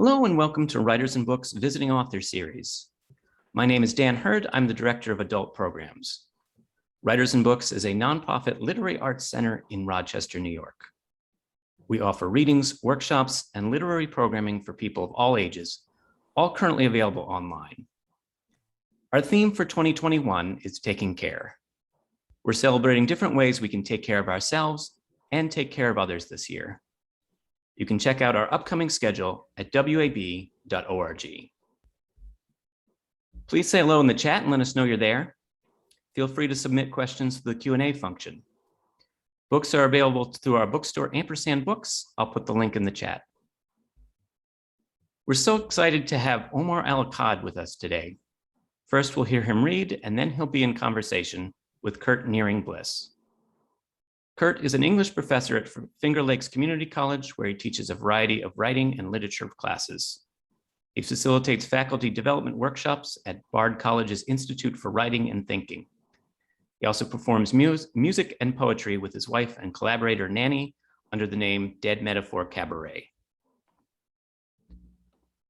Hello and welcome to Writers and Books Visiting Author Series. My name is Dan Hurd. I'm the Director of Adult Programs. Writers and Books is a nonprofit literary arts center in Rochester, New York. We offer readings, workshops, and literary programming for people of all ages, all currently available online. Our theme for 2021 is taking care. We're celebrating different ways we can take care of ourselves and take care of others this year. You can check out our upcoming schedule at wab.org. Please say hello in the chat and let us know you're there. Feel free to submit questions to the Q&A function. Books are available through our bookstore, Ampersand Books. I'll put the link in the chat. We're so excited to have Omar Akkad with us today. First, we'll hear him read, and then he'll be in conversation with Kurt Nearing-Bliss. Kurt is an English professor at Finger Lakes Community College, where he teaches a variety of writing and literature classes. He facilitates faculty development workshops at Bard College's Institute for Writing and Thinking. He also performs music and poetry with his wife and collaborator Nanny under the name Dead Metaphor Cabaret.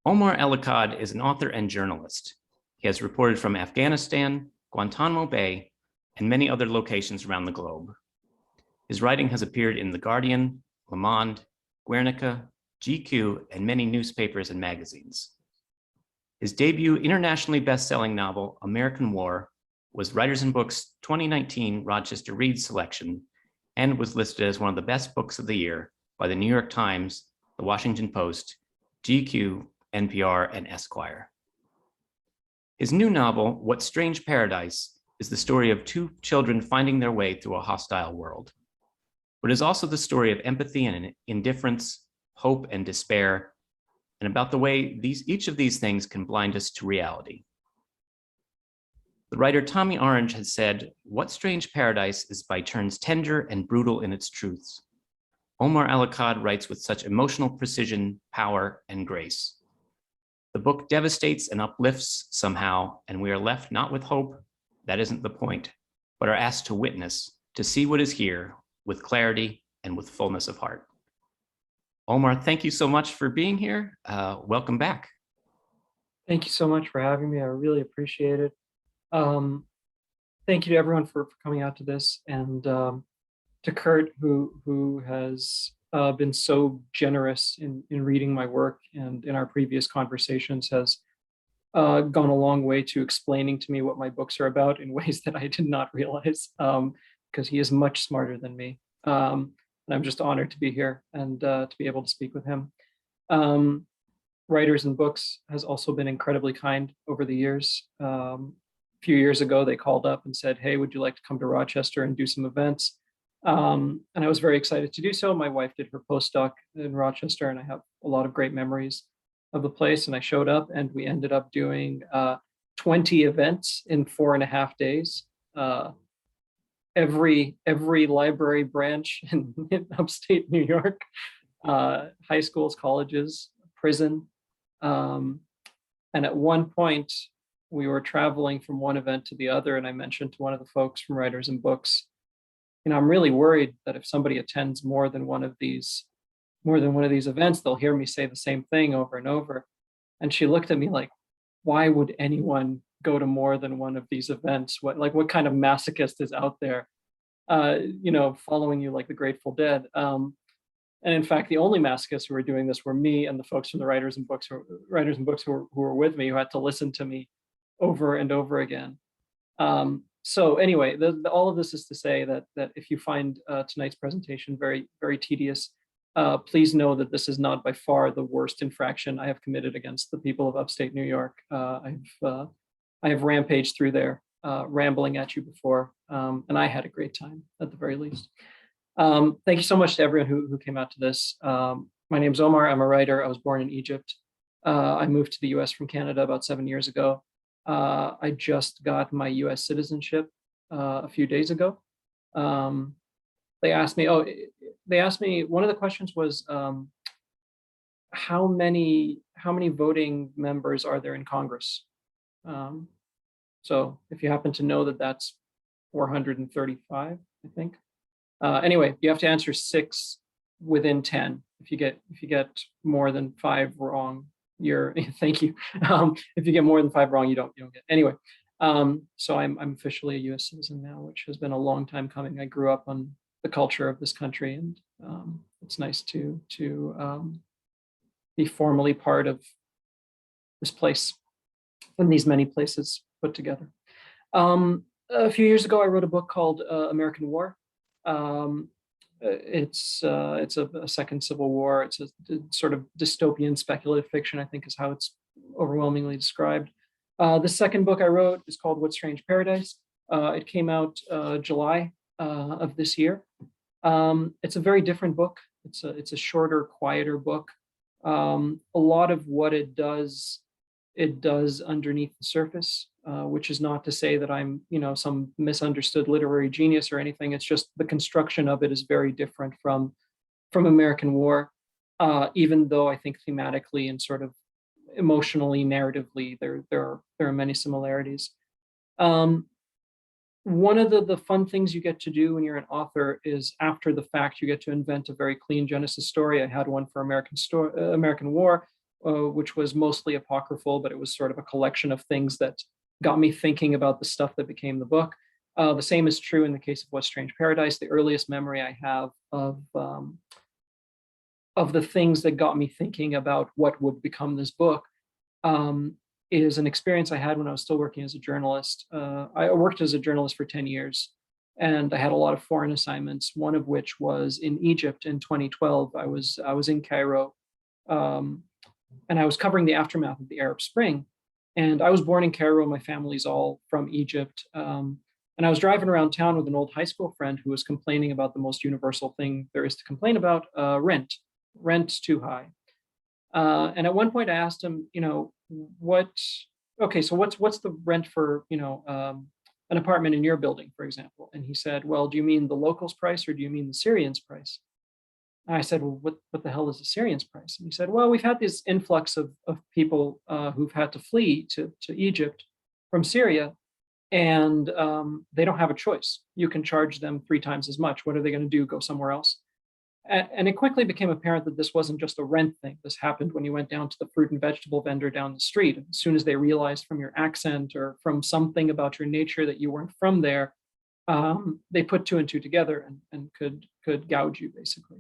Omar Akkad is an author and journalist. He has reported from Afghanistan, Guantanamo Bay, and many other locations around the globe. His writing has appeared in The Guardian, Le Monde, Guernica, GQ, and many newspapers and magazines. His debut internationally best-selling novel, American War, was Writers and Books' 2019 Rochester Reads selection and was listed as one of the best books of the year by the New York Times, the Washington Post, GQ, NPR, and Esquire. His new novel, What Strange Paradise, is the story of two children finding their way through a hostile world. But it is also the story of empathy and indifference, hope and despair, and about the way each of these things can blind us to reality. The writer Tommy Orange has said, "What Strange Paradise is by turns tender and brutal in its truths." Omar Akkad writes with such emotional precision, power, and grace. The book devastates and uplifts somehow, and we are left not with hope, that isn't the point, but are asked to witness, to see what is here, with clarity and with fullness of heart. Omar, thank you so much for being here. Welcome back. Thank you so much for having me. I really appreciate it. Thank you to everyone for coming out to this, and to Kurt, who has been so generous in reading my work, and in our previous conversations has gone a long way to explaining to me what my books are about in ways that I did not realize. Because he is much smarter than me. And I'm just honored to be here and to be able to speak with him. Writers and Books has also been incredibly kind over the years. A few years ago, they called up and said, "Hey, would you like to come to Rochester and do some events?" And I was very excited to do so. My wife did her postdoc in Rochester, and I have a lot of great memories of the place. And I showed up, and we ended up doing 20 events in 4.5 days. Every library branch in upstate New York, high schools, colleges, prison. And at one point, we were traveling from one event to the other, and I mentioned to one of the folks from Writers and Books, I'm really worried that if somebody attends more than one of these events, they'll hear me say the same thing over and over. And she looked at me like, why would anyone go to more than one of these events? What kind of masochist is out there, following you like the Grateful Dead? And in fact, the only masochists who were doing this were me and the folks from the Writers and Books who were with me, who had to listen to me over and over again. So anyway, all of this is to say that if you find tonight's presentation very, very tedious, please know that this is not by far the worst infraction I have committed against the people of upstate New York. I have rampaged through there, rambling at you before, and I had a great time at the very least. Thank you so much to everyone who came out to this. My name's Omar. I'm a writer. I was born in Egypt. I moved to the US from Canada about 7 years ago. I just got my US citizenship a few days ago. They asked me, one of the questions was, how many voting members are there in Congress? So if you happen to know that that's 435, I think. Anyway, you have to answer 6 within 10. If you get more than 5 wrong, you're thank you. If you get more than 5 wrong, you don't get anyway. So I'm officially a U.S. citizen now, which has been a long time coming. I grew up on the culture of this country, and it's nice to be formally part of this place and these many places put together. A few years ago, I wrote a book called American War. It's a second Civil War. It's a sort of dystopian speculative fiction, I think is how it's overwhelmingly described. The second book I wrote is called What Strange Paradise. It came out July of this year. It's a very different book. It's a shorter, quieter book. A lot of what it does underneath the surface, which is not to say that I'm, some misunderstood literary genius or anything. It's just the construction of it is very different from American War, even though I think thematically and sort of emotionally, narratively, there are many similarities. One of the fun things you get to do when you're an author is, after the fact, you get to invent a very clean Genesis story. I had one for American War, which was mostly apocryphal, but it was sort of a collection of things that got me thinking about the stuff that became the book. The same is true in the case of What Strange Paradise. The earliest memory I have of the things that got me thinking about what would become this book is an experience I had when I was still working as a journalist. I worked as a journalist for 10 years, and I had a lot of foreign assignments, one of which was in Egypt in 2012. I was in Cairo, and I was covering the aftermath of the Arab Spring. And I was born in Cairo. My family's all from Egypt. And I was driving around town with an old high school friend who was complaining about the most universal thing there is to complain about, rent. Rent's too high. And at one point I asked him, what's the rent for, an apartment in your building, for example? And he said, well, do you mean the locals' price or do you mean the Syrians' price? And I said, well, what the hell is the Syrians' price? And he said, well, we've had this influx of people who've had to flee to Egypt from Syria, and they don't have a choice. You can charge them 3 times as much. What are they going to do? Go somewhere else? And it quickly became apparent that this wasn't just a rent thing. This happened when you went down to the fruit and vegetable vendor down the street. As soon as they realized from your accent or from something about your nature that you weren't from there, they put 2 and 2 together and could gouge you, basically.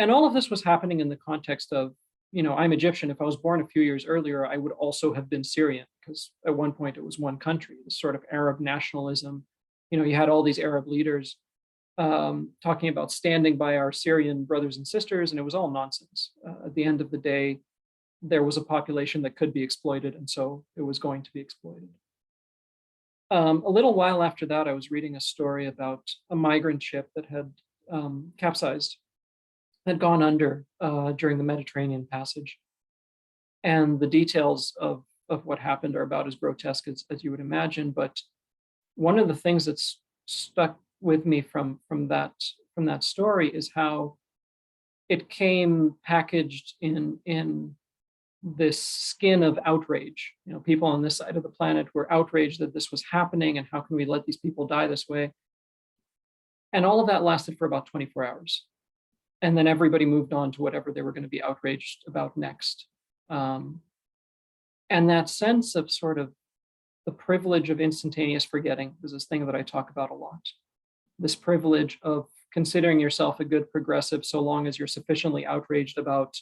And all of this was happening in the context of, I'm Egyptian. If I was born a few years earlier, I would also have been Syrian, because at one point it was one country, this sort of Arab nationalism. You had all these Arab leaders talking about standing by our Syrian brothers and sisters, and it was all nonsense. At the end of the day, there was a population that could be exploited, and so it was going to be exploited. A little while after that, I was reading a story about a migrant ship that had capsized, had gone under during the Mediterranean passage. And the details of what happened are about as grotesque as you would imagine. But one of the things that's stuck with me from that story is how it came packaged in this skin of outrage. People on this side of the planet were outraged that this was happening, and how can we let these people die this way? And all of that lasted for about 24 hours. And then everybody moved on to whatever they were going to be outraged about next. And that sense of sort of the privilege of instantaneous forgetting is this thing that I talk about a lot. This privilege of considering yourself a good progressive so long as you're sufficiently outraged about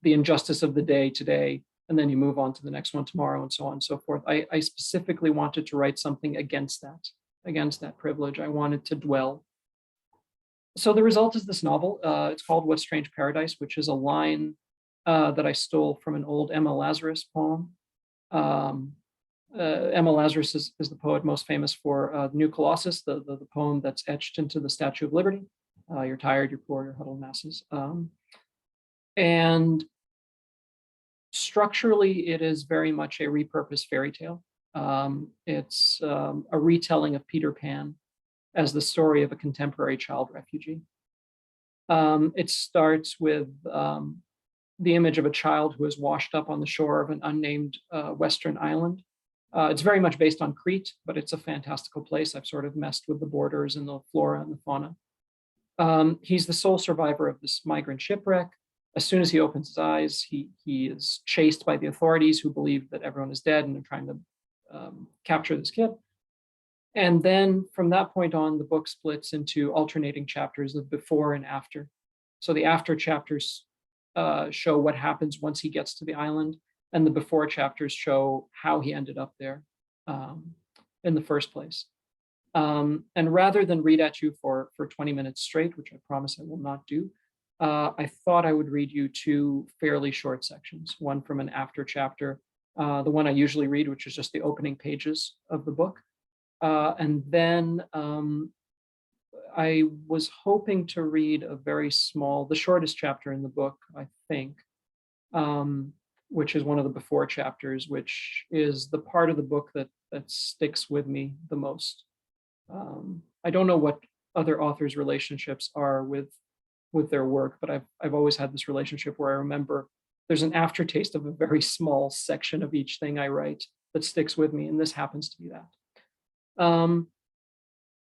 the injustice of the day today, and then you move on to the next one tomorrow, and so on and so forth. I specifically wanted to write something against that privilege. I wanted to dwell. So the result is this novel. It's called What Strange Paradise, which is a line that I stole from an old Emma Lazarus poem. Emma Lazarus is the poet most famous for New Colossus, the poem that's etched into the Statue of Liberty. You're tired, you're poor, you're huddled masses. And structurally, it is very much a repurposed fairy tale. It's a retelling of Peter Pan as the story of a contemporary child refugee. It starts with the image of a child who is washed up on the shore of an unnamed Western island. It's very much based on Crete, but it's a fantastical place. I've sort of messed with the borders and the flora and the fauna. He's the sole survivor of this migrant shipwreck. As soon as he opens his eyes, he is chased by the authorities who believe that everyone is dead and are trying to capture this kid. And then from that point on, the book splits into alternating chapters of before and after. So the after chapters show what happens once he gets to the island, and the before chapters show how he ended up there in the first place. And rather than read at you for 20 minutes straight, which I promise I will not do, I thought I would read you two fairly short sections, one from an after chapter, the one I usually read, which is just the opening pages of the book. And then I was hoping to read a very small, the shortest chapter in the book, I think, which is one of the before chapters, which is the part of the book that sticks with me the most. I don't know what other authors' relationships are with their work, but I've always had this relationship where I remember there's an aftertaste of a very small section of each thing I write that sticks with me, and this happens to be that.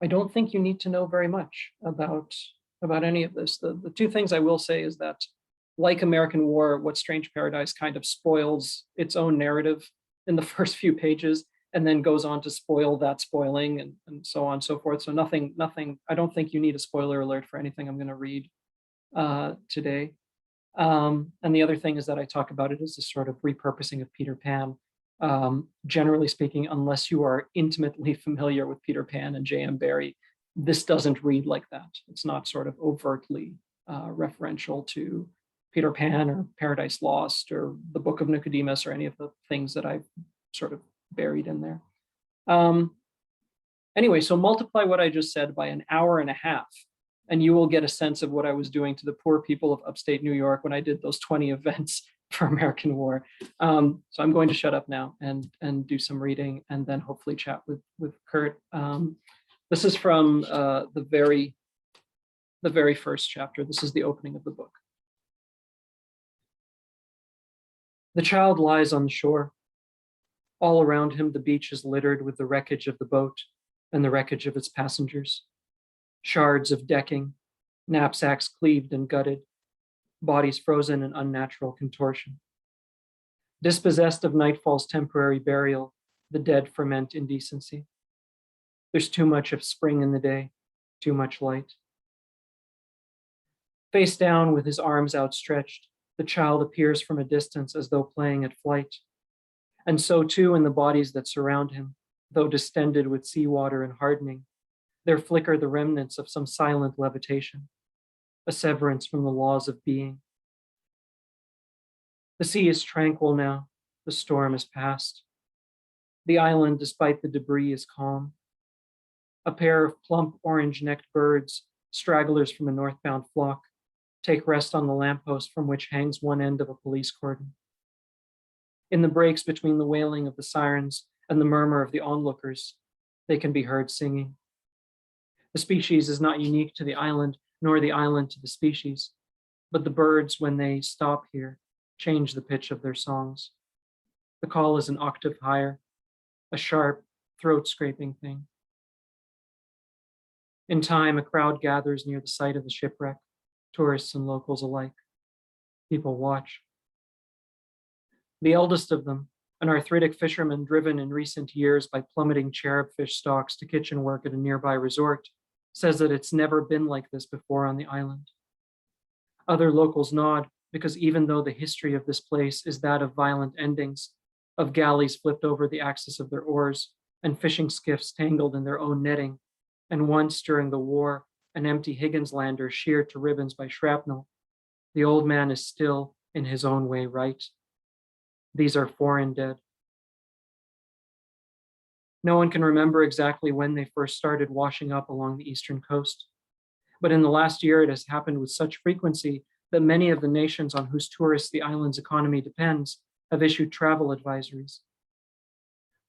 I don't think you need to know very much about any of this. The two things I will say is that, like American War, What Strange Paradise kind of spoils its own narrative in the first few pages, and then goes on to spoil that spoiling and so on and so forth. So nothing, I don't think you need a spoiler alert for anything I'm going to read today. And the other thing is that I talk about it as a sort of repurposing of Peter Pan. Generally speaking, unless you are intimately familiar with Peter Pan and J.M. Barrie, this doesn't read like that. It's not sort of overtly referential to Peter Pan or Paradise Lost or the Book of Nicodemus or any of the things that I've sort of buried in there. Anyway, so multiply what I just said by an hour and a half, and you will get a sense of what I was doing to the poor people of upstate New York when I did those 20 events for American War. So I'm going to shut up now and do some reading, and then hopefully chat with Kurt. This is from the very first chapter. This is the opening of the book. The child lies on the shore. All around him, the beach is littered with the wreckage of the boat and the wreckage of its passengers. Shards of decking, knapsacks cleaved and gutted, bodies frozen in unnatural contortion. Dispossessed of nightfall's temporary burial, the dead ferment indecency. There's too much of spring in the day, too much light. Face down with his arms outstretched, the child appears from a distance as though playing at flight. And so too in the bodies that surround him, though distended with seawater and hardening, there flicker the remnants of some silent levitation, a severance from the laws of being. The sea is tranquil now, the storm is past. The island, despite the debris, is calm. A pair of plump orange-necked birds, stragglers from a northbound flock, take rest on the lamppost from which hangs one end of a police cordon. In the breaks between the wailing of the sirens and the murmur of the onlookers, they can be heard singing. The species is not unique to the island, nor the island to the species, but the birds, when they stop here, change the pitch of their songs. The call is an octave higher, a sharp, throat-scraping thing. In time, a crowd gathers near the site of the shipwreck, tourists and locals alike. People watch. The eldest of them, an arthritic fisherman driven in recent years by plummeting cherubfish stocks to kitchen work at a nearby resort, says that it's never been like this before on the island. Other locals nod, because even though the history of this place is that of violent endings, of galleys flipped over the axis of their oars, and fishing skiffs tangled in their own netting, and once during the war, an empty Higgins lander sheared to ribbons by shrapnel, the old man is still, in his own way, right. These are foreign dead. No one can remember exactly when they first started washing up along the eastern coast, but in the last year it has happened with such frequency that many of the nations on whose tourists the island's economy depends have issued travel advisories.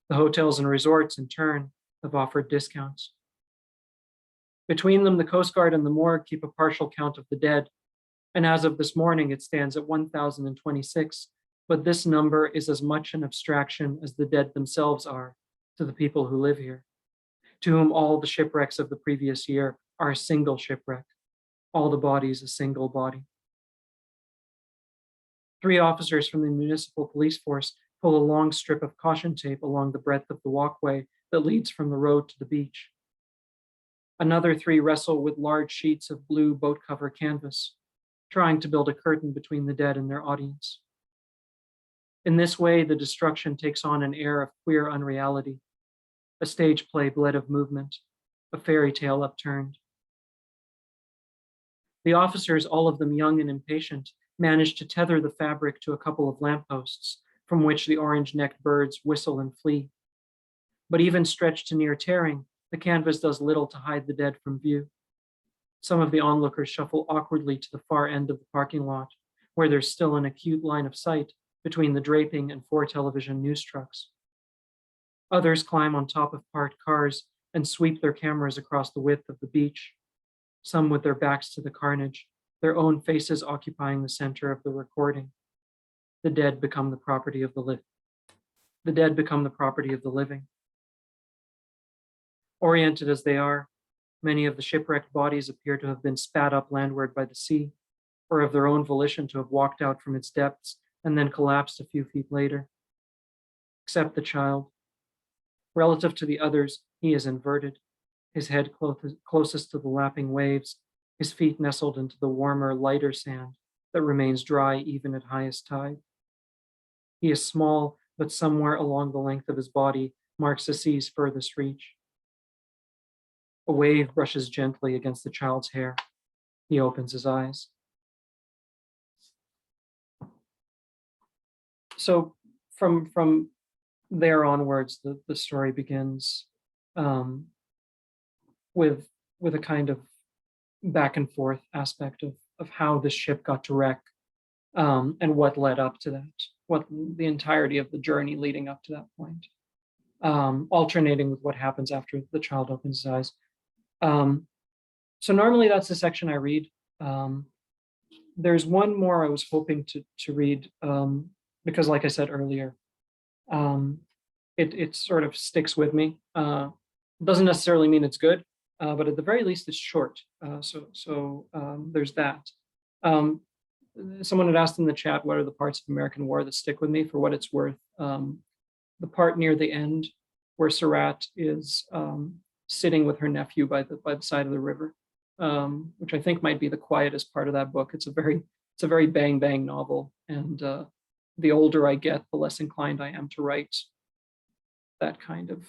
The hotels and resorts, in turn, have offered discounts. Between them, the Coast Guard and the morgue keep a partial count of the dead, and as of this morning, it stands at 1,026, but this number is as much an abstraction as the dead themselves are to the people who live here, to whom all the shipwrecks of the previous year are a single shipwreck, all the bodies a single body. 3 officers from the municipal police force pull a long strip of caution tape along the breadth of the walkway that leads from the road to the beach. Another 3 wrestle with large sheets of blue boat cover canvas, trying to build a curtain between the dead and their audience. In this way, the destruction takes on an air of queer unreality, a stage play bled of movement, a fairy tale upturned. The officers, all of them young and impatient, manage to tether the fabric to a couple of lampposts, from which the orange-necked birds whistle and flee. But even stretched to near tearing, the canvas does little to hide the dead from view. Some of the onlookers shuffle awkwardly to the far end of the parking lot, where there's still an acute line of sight between the draping and 4 television news trucks. Others climb on top of parked cars and sweep their cameras across the width of the beach, some with their backs to the carnage, their own faces occupying the center of the recording. The dead become the property of the living. The dead become the property of the living. Oriented as they are, many of the shipwrecked bodies appear to have been spat up landward by the sea, or of their own volition to have walked out from its depths and then collapsed a few feet later. Except the child. Relative to the others, he is inverted, his head closest to the lapping waves, his feet nestled into the warmer, lighter sand that remains dry even at highest tide. He is small, but somewhere along the length of his body marks the sea's furthest reach. A wave brushes gently against the child's hair. He opens his eyes. So from there onwards, the story begins with a kind of back and forth aspect of how the ship got to wreck and what led up to that, what the entirety of the journey leading up to that point, alternating with what happens after the child opens his eyes. So normally that's the section I read. There's one more I was hoping to read because, like I said earlier, it sort of sticks with me. Doesn't necessarily mean it's good, but at the very least it's short. So there's that. Someone had asked in the chat, what are the parts of American War that stick with me? For what it's worth, the part near the end where Surratt is sitting with her nephew by the side of the river, which I think might be the quietest part of that book. It's a very bang bang novel, and the older I get, the less inclined I am to write that kind of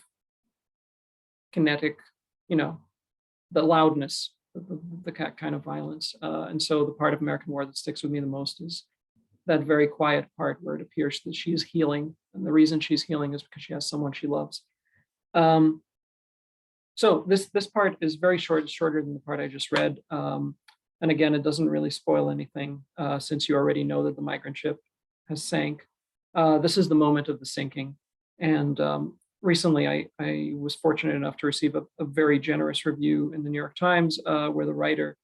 kinetic, the loudness, the kind of violence. And so the part of American War that sticks with me the most is that very quiet part where it appears that she's healing, and the reason she's healing is because she has someone she loves. So this part is very short, shorter than the part I just read. And again, it doesn't really spoil anything since you already know that the migrant ship has sank. This is the moment of the sinking. And recently I was fortunate enough to receive a very generous review in the New York Times where the writer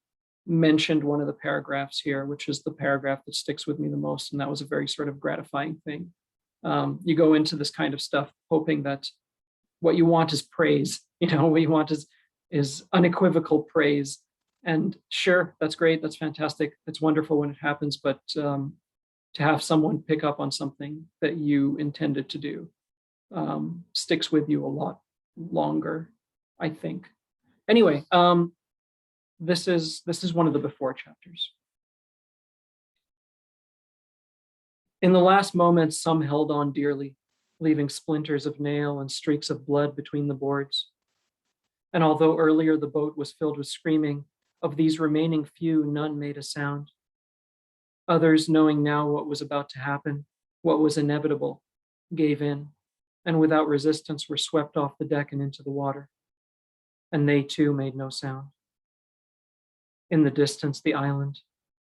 mentioned one of the paragraphs here, which is the paragraph that sticks with me the most. And that was a very sort of gratifying thing. You go into this kind of stuff hoping that what you want is praise, what you want is unequivocal praise. And sure, that's great, that's fantastic, it's wonderful when it happens, but to have someone pick up on something that you intended to do sticks with you a lot longer, I think. Anyway, this is one of the before chapters. In the last moments, some held on dearly, leaving splinters of nail and streaks of blood between the boards. And although earlier the boat was filled with screaming, of these remaining few, none made a sound. Others, knowing now what was about to happen, what was inevitable, gave in, and without resistance were swept off the deck and into the water. And they too made no sound. In the distance, the island,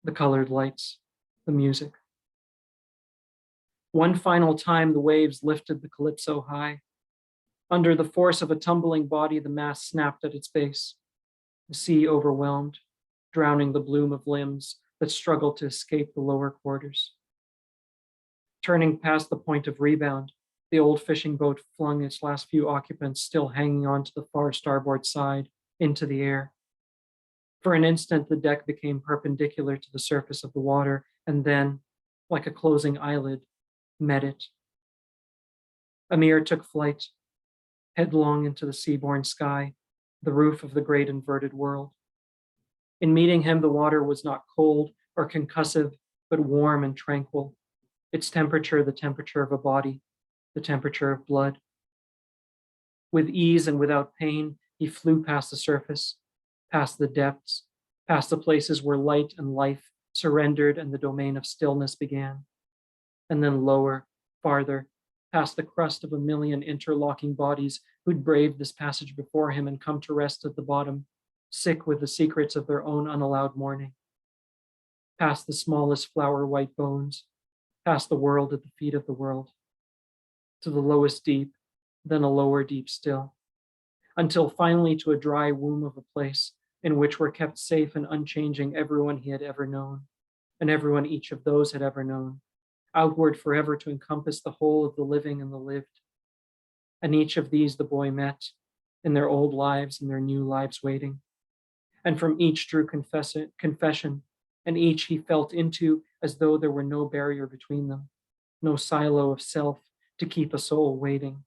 the colored lights, the music. One final time, the waves lifted the Calypso high. Under the force of a tumbling body, the mast snapped at its base. The sea overwhelmed, drowning the bloom of limbs that struggled to escape the lower quarters. Turning past the point of rebound, the old fishing boat flung its last few occupants, still hanging on to the far starboard side, into the air. For an instant, the deck became perpendicular to the surface of the water, and then, like a closing eyelid, met it. Amir took flight, headlong into the seaborne sky, the roof of the great inverted world. In meeting him, the water was not cold or concussive, but warm and tranquil, its temperature the temperature of a body, the temperature of blood. With ease and without pain, he flew past the surface, past the depths, past the places where light and life surrendered and the domain of stillness began. And then lower, farther, past the crust of a million interlocking bodies who'd braved this passage before him and come to rest at the bottom, sick with the secrets of their own unallowed mourning. Past the smallest flower white bones, past the world at the feet of the world, to the lowest deep, then a lower deep still, until finally to a dry womb of a place in which were kept safe and unchanging everyone he had ever known, and everyone each of those had ever known, outward forever to encompass the whole of the living and the lived. And each of these the boy met, in their old lives and their new lives waiting. And from each drew confession, and each he felt into as though there were no barrier between them, no silo of self to keep a soul waiting.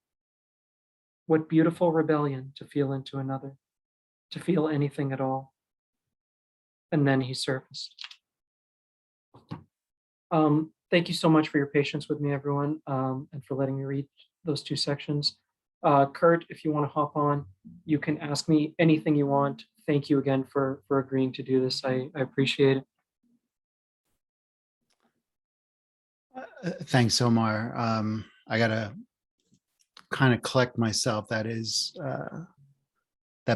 What beautiful rebellion to feel into another, to feel anything at all. And then he surfaced. Thank you so much for your patience with me, everyone, and for letting me read those two sections. Kurt, if you want to hop on, you can ask me anything you want. Thank you again for agreeing to do this. I appreciate it. Thanks, Omar. I gotta kind of collect myself. That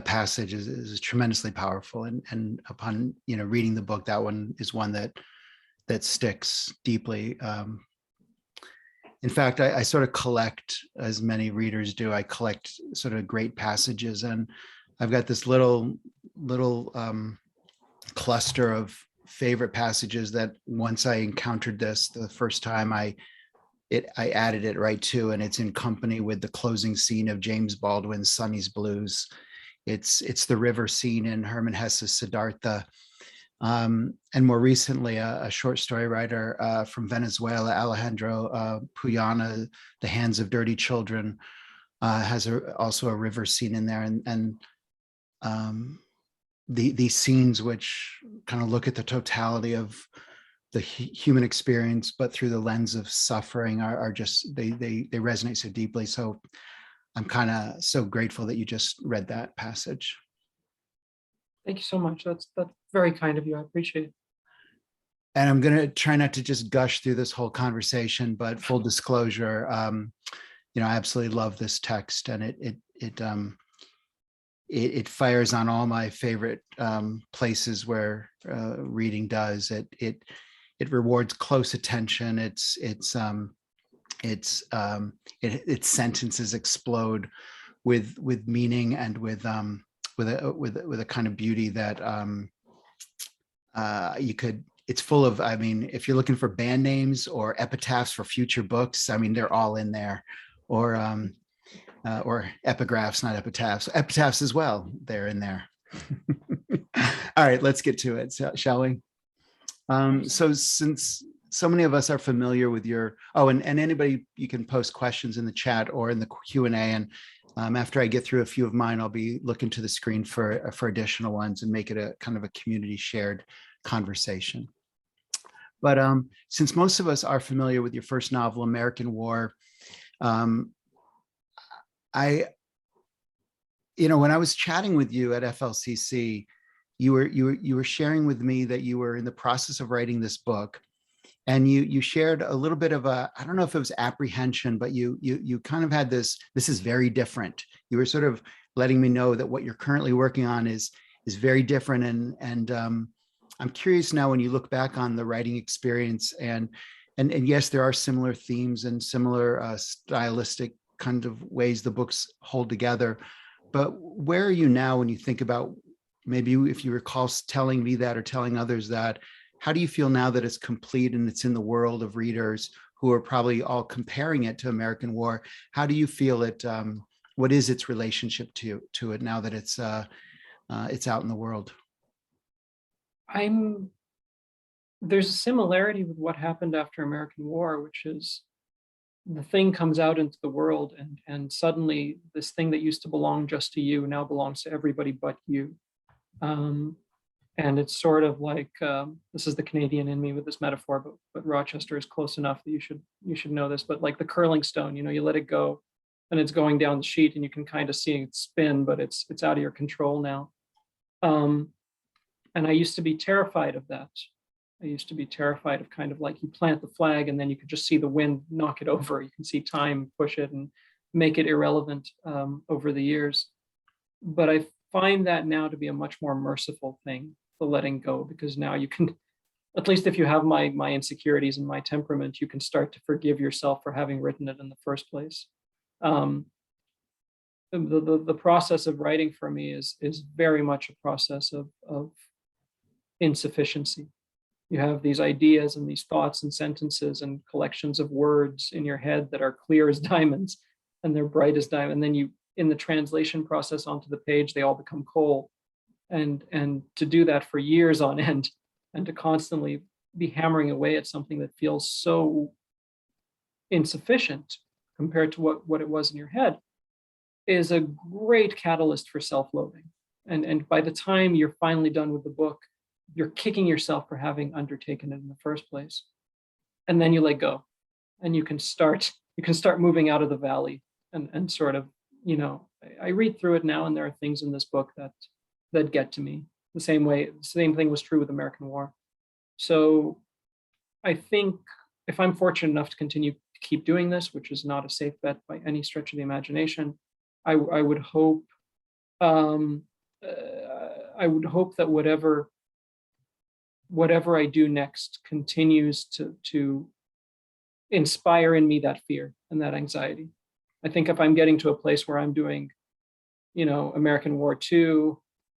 passage is tremendously powerful, and upon reading the book, that one is one that sticks deeply. In fact, I sort of collect, as many readers do, I collect sort of great passages, and I've got this little cluster of favorite passages that once I encountered this the first time, I added it right to, and it's in company with the closing scene of James Baldwin's Sonny's Blues. It's the river scene in Hermann Hesse's Siddhartha. And more recently, a short story writer from Venezuela, Alejandro Puyana, The Hands of Dirty Children, has also a river scene in there. And these scenes, which kind of look at the totality of the human experience, but through the lens of suffering, are just, they resonate so deeply. So I'm kind of so grateful that you just read that passage. Thank you so much. That's very kind of you. I appreciate it. And I'm going to try not to just gush through this whole conversation, but full disclosure, I absolutely love this text, and it fires on all my favorite places where reading does. It rewards close attention. Its sentences explode with meaning and with a kind of beauty that it's full of. I mean, if you're looking for band names or epitaphs for future books, I mean, they're all in there, or epigraphs, not epitaphs. Epitaphs as well, they're in there. All right, let's get to it, shall we? So since so many of us are familiar with your, and anybody, you can post questions in the chat or in the Q&A, and after I get through a few of mine, I'll be looking to the screen for additional ones and make it a kind of a community shared conversation. But since most of us are familiar with your first novel, American War, when I was chatting with you at FLCC, you were sharing with me that you were in the process of writing this book, and you shared a little bit of I don't know if it was apprehension, but you kind of had this is very different. You were sort of letting me know that what you're currently working on is very different, and I'm curious now, when you look back on the writing experience, and yes, there are similar themes and similar stylistic kind of ways the books hold together, but where are you now when you think about, maybe if you recall telling me that or telling others that, how do you feel now that it's complete and it's in the world of readers who are probably all comparing it to American War? How do you feel it? What is its relationship to it now that it's out in the world? I'm there's a similarity with what happened after American War, which is the thing comes out into the world, and suddenly this thing that used to belong just to you now belongs to everybody but you. Um, and it's sort of like, this is the Canadian in me with this metaphor, but Rochester is close enough that you should know this. But like the curling stone, you let it go, and it's going down the sheet, and you can kind of see it spin, but it's out of your control now. And I used to be terrified of that. I used to be terrified of kind of like you plant the flag and then you could just see the wind knock it over. You can see time push it and make it irrelevant over the years. But I find that now to be a much more merciful thing, the letting go, because now you can, at least if you have my insecurities and my temperament, you can start to forgive yourself for having written it in the first place. The process of writing for me is very much a process of insufficiency. You have these ideas and these thoughts and sentences and collections of words in your head that are clear as diamonds and they're bright as diamond. And then you, in the translation process onto the page, they all become coal. And to do that for years on end and to constantly be hammering away at something that feels so insufficient compared to what it was in your head is a great catalyst for self-loathing. And by the time you're finally done with the book, you're kicking yourself for having undertaken it in the first place. And then you let go and you can start moving out of the valley and sort of, I read through it now and there are things in this book that get to me the same thing was true with American War. So I think if I'm fortunate enough to continue to keep doing this, which is not a safe bet by any stretch of the imagination, I would hope that whatever I do next continues to inspire in me that fear and that anxiety. I think if I'm getting to a place where I'm doing, American War 2,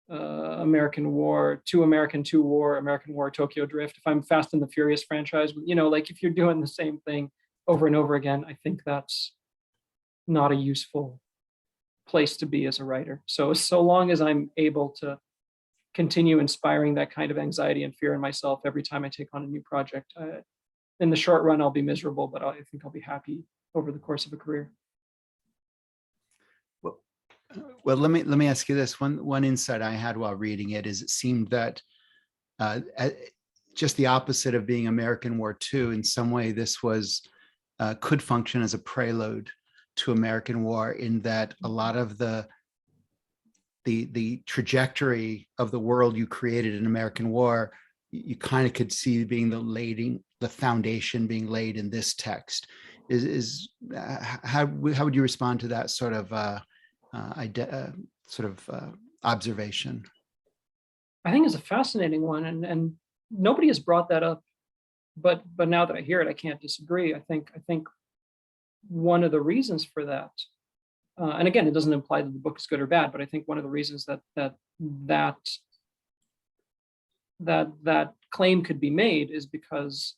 American War 2, American 2 War, American War Tokyo Drift, if I'm Fast and the Furious franchise, like if you're doing the same thing over and over again, I think that's not a useful place to be as a writer. So long as I'm able to continue inspiring that kind of anxiety and fear in myself every time I take on a new project, in the short run, I'll be miserable, but I think I'll be happy over the course of a career. Well, let me ask you this. One insight I had while reading it is it seemed that just the opposite of being American War II, in some way, this could function as a prelude to American War, in that a lot of the trajectory of the world you created in American War, you kind of could see being the foundation being laid in this text. How would you respond to that sort of observation? I think it's a fascinating one, and nobody has brought that up, but now that I hear it, I can't disagree. I think one of the reasons for that, and again, it doesn't imply that the book is good or bad, but I think one of the reasons that claim could be made is because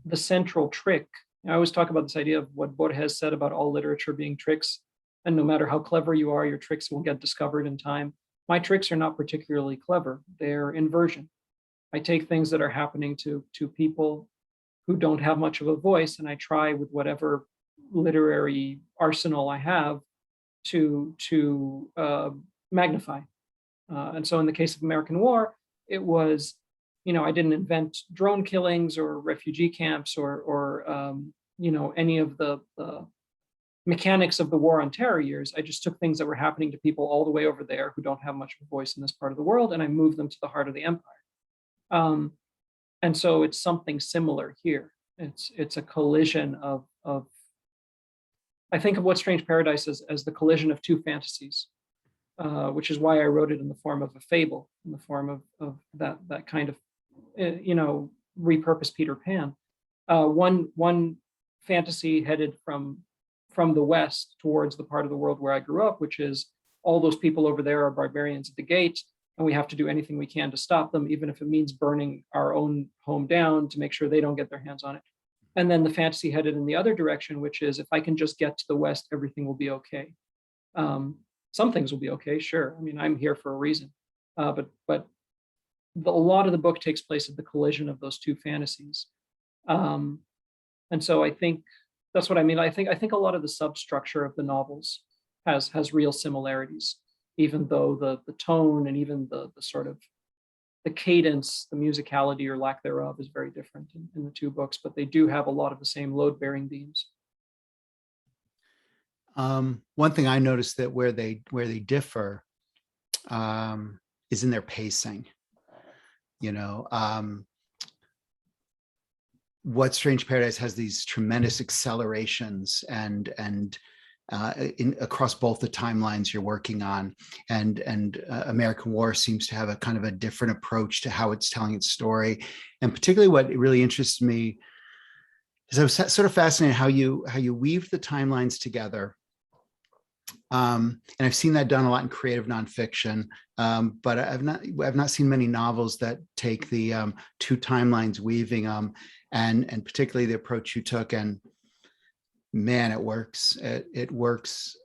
the central trick. I always talk about this idea of what Borges said about all literature being tricks, and no matter how clever you are, your tricks will get discovered in time. My tricks are not particularly clever; they're inversion. I take things that are happening to people who don't have much of a voice, and I try with whatever literary arsenal I have to magnify. And so in the case of American War, it was, I didn't invent drone killings or refugee camps or any of the mechanics of the war on terror years. I just took things that were happening to people all the way over there who don't have much of a voice in this part of the world, and I moved them to the heart of the empire. And so it's something similar here. It's a collision of I think of What Strange Paradise as the collision of two fantasies, which is why I wrote it in the form of a fable, in the form of that kind of, repurposed Peter Pan. One fantasy headed from the West towards the part of the world where I grew up, which is all those people over there are barbarians at the gate, and we have to do anything we can to stop them, even if it means burning our own home down to make sure they don't get their hands on it. And then the fantasy headed in the other direction, which is if I can just get to the West, everything will be okay. Some things will be okay, sure. I mean, I'm here for a reason. But a lot of the book takes place at the collision of those two fantasies. And so I think that's what I mean. I think a lot of the substructure of the novels has real similarities, even though the tone and even the sort of the cadence, the musicality or lack thereof is very different in the two books, but they do have a lot of the same load-bearing themes. One thing I noticed that where they differ is in their pacing. You know, What Strange Paradise has these tremendous accelerations and across both the timelines you're working on, and American War seems to have a kind of a different approach to how it's telling its story. And particularly what really interests me is I was sort of fascinated how you weave the timelines together. And I've seen that done a lot in creative nonfiction, but I've not seen many novels that take the two timelines, weaving them, and particularly the approach you took. And man, it works. It works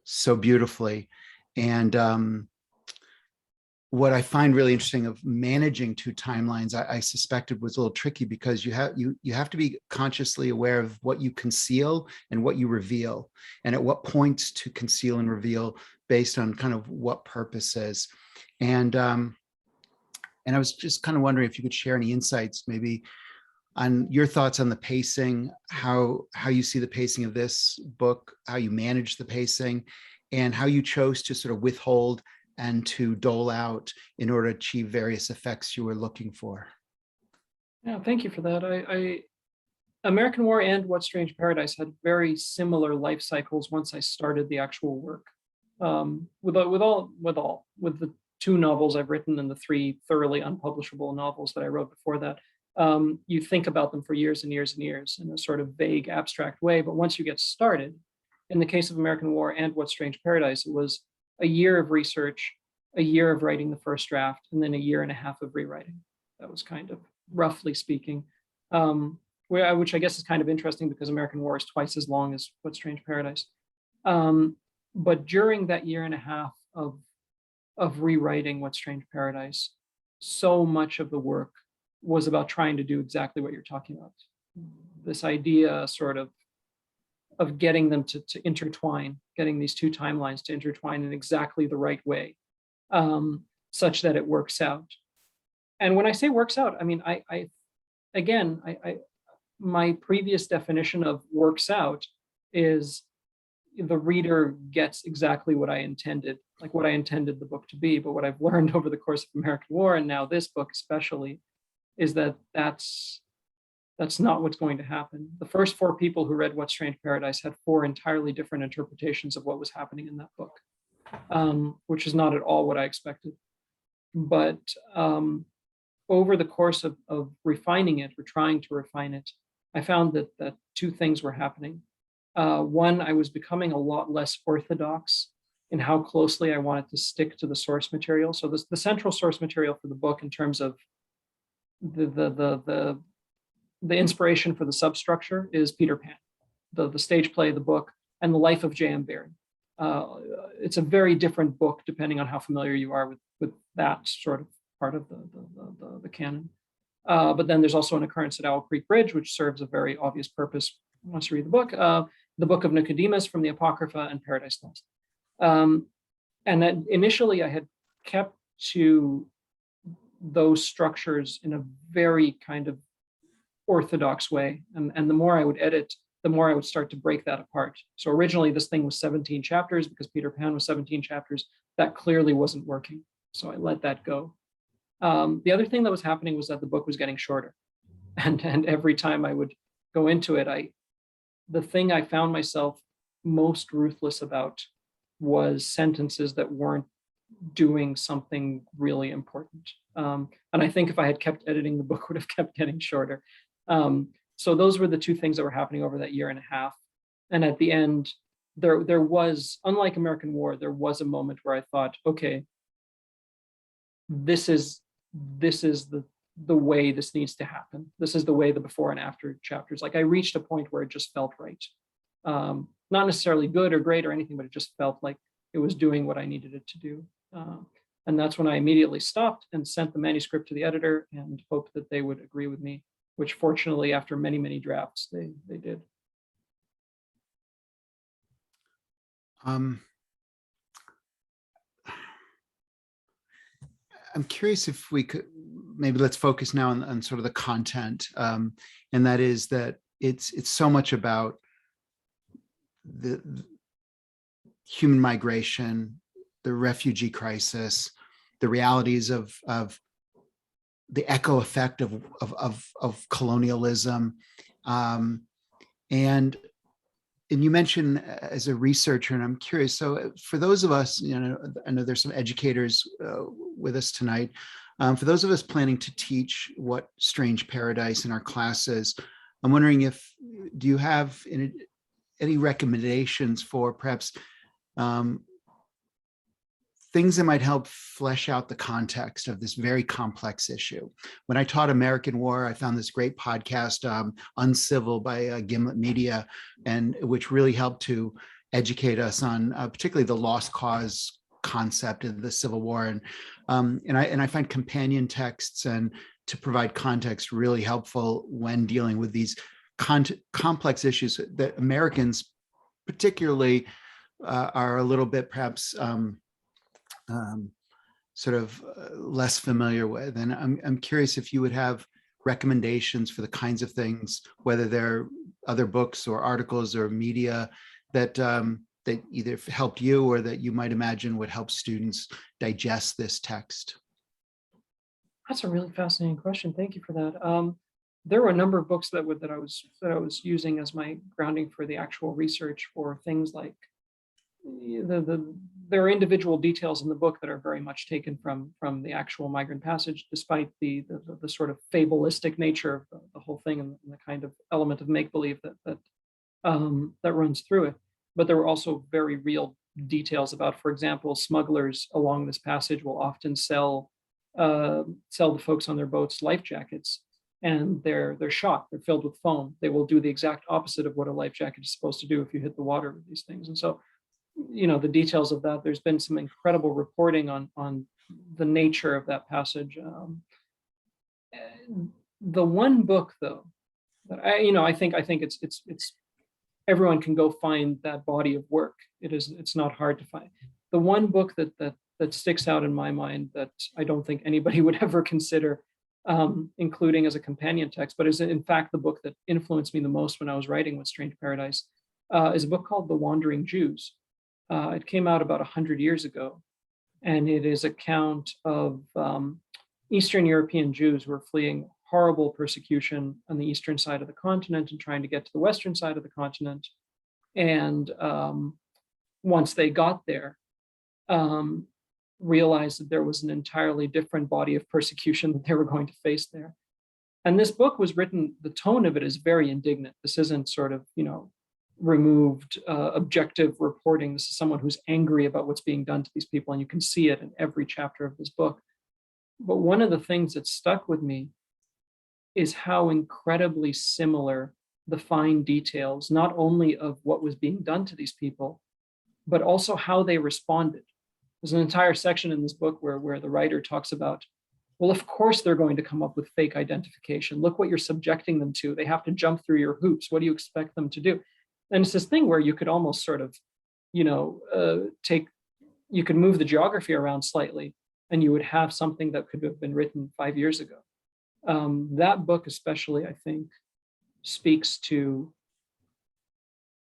so beautifully. And what I find really interesting of managing two timelines, I suspected was a little tricky, because you have to be consciously aware of what you conceal and what you reveal, and at what points to conceal and reveal based on kind of what purposes. And I was just kind of wondering if you could share any insights, maybe on your thoughts on the pacing, how you see the pacing of this book, how you manage the pacing, and how you chose to sort of withhold and to dole out in order to achieve various effects you were looking for. Yeah, thank you for that. American War and What Strange Paradise had very similar life cycles once I started the actual work. With the two novels I've written and the three thoroughly unpublishable novels that I wrote before that, you think about them for years and years and years in a sort of vague, abstract way. But once you get started, in the case of American War and What Strange Paradise, it was a year of research, a year of writing the first draft, and then a year and a half of rewriting. That was kind of roughly speaking, which I guess is kind of interesting because American War is twice as long as What Strange Paradise. But during that year and a half of rewriting What Strange Paradise, so much of the work was about trying to do exactly what you're talking about. This idea sort of getting them to intertwine, getting these two timelines to intertwine in exactly the right way, such that it works out. And when I say works out, I mean, I my previous definition of works out is the reader gets exactly what I intended, like what I intended the book to be. But what I've learned over the course of American War, and now this book especially, is that that's not what's going to happen. The first four people who read What Strange Paradise had four entirely different interpretations of what was happening in that book, which is not at all what I expected. But over the course of refining it, or trying to refine it, I found that two things were happening. One, I was becoming a lot less orthodox in how closely I wanted to stick to the source material. So the central source material for the book, in terms of the inspiration for the substructure, is Peter Pan, the stage play, the book, and the life of J.M. Barrie. It's a very different book depending on how familiar you are with that sort of part of the canon. But then there's also an occurrence at Owl Creek Bridge, which serves a very obvious purpose once you read the Book of Nicodemus from the Apocrypha, and Paradise Lost. And then initially I had kept to those structures in a very kind of orthodox way. And the more I would edit, the more I would start to break that apart. So originally this thing was 17 chapters because Peter Pan was 17 chapters. That clearly wasn't working. So I let that go. The other thing that was happening was that the book was getting shorter. And every time I would go into it, the thing I found myself most ruthless about was sentences that weren't doing something really important. And I think if I had kept editing, the book would have kept getting shorter. So those were the two things that were happening over that year and a half. And at the end, there was, unlike American War, there was a moment where I thought, okay, this is the way this needs to happen. This is the way the before and after chapters. Like I reached a point where it just felt right. Not necessarily good or great or anything, but it just felt like it was doing what I needed it to do. And that's when I immediately stopped and sent the manuscript to the editor and hoped that they would agree with me, which fortunately, after many, many drafts, they did. I'm curious if we could, maybe let's focus now on sort of the content. And that is that it's so much about the human migration, the refugee crisis, the realities of the echo effect of colonialism. And you mentioned as a researcher, and I'm curious, so for those of us, I know there's some educators with us tonight. For those of us planning to teach What Strange Paradise in our classes, I'm wondering do you have any recommendations for perhaps things that might help flesh out the context of this very complex issue? When I taught American War, I found this great podcast, Uncivil by Gimlet Media, and which really helped to educate us on particularly the lost cause concept of the Civil War. And I find companion texts and to provide context really helpful when dealing with these complex issues that Americans particularly are a little bit perhaps less familiar with. And I'm curious if you would have recommendations for the kinds of things, whether they're other books or articles or media that that either helped you or that you might imagine would help students digest this text. That's a really fascinating question. Thank you for that. There were a number of books that I was using as my grounding for the actual research for things like there are individual details in the book that are very much taken from the actual migrant passage, despite the sort of fabulistic nature of the whole thing and the kind of element of make-believe that runs through it. But there were also very real details about, for example, smugglers along this passage will often sell the folks on their boats life jackets, and they're shot, they're filled with foam. They will do the exact opposite of what a life jacket is supposed to do if you hit the water with these things. And so, the details of that, there's been some incredible reporting on the nature of that passage. The one book, though, that I think it's everyone can go find that body of work. It's not hard to find. The one book that sticks out in my mind that I don't think anybody would ever consider including as a companion text, but is in fact the book that influenced me the most when I was writing What Strange Paradise, is a book called The Wandering Jews. It came out about 100 years ago, and it is an account of Eastern European Jews who were fleeing horrible persecution on the eastern side of the continent and trying to get to the western side of the continent. And once they got there, realized that there was an entirely different body of persecution that they were going to face there. And this book was written, the tone of it is very indignant. This isn't sort of, removed objective reporting. This is someone who's angry about what's being done to these people, and you can see it in every chapter of this book. But one of the things that stuck with me is how incredibly similar the fine details, not only of what was being done to these people, but also how they responded. There's an entire section in this book where the writer talks about, well, of course they're going to come up with fake identification. Look what you're subjecting them to. They have to jump through your hoops. What do you expect them to do? And it's this thing where you could almost sort of, you could move the geography around slightly, and you would have something that could have been written 5 years ago. That book especially, I think, speaks to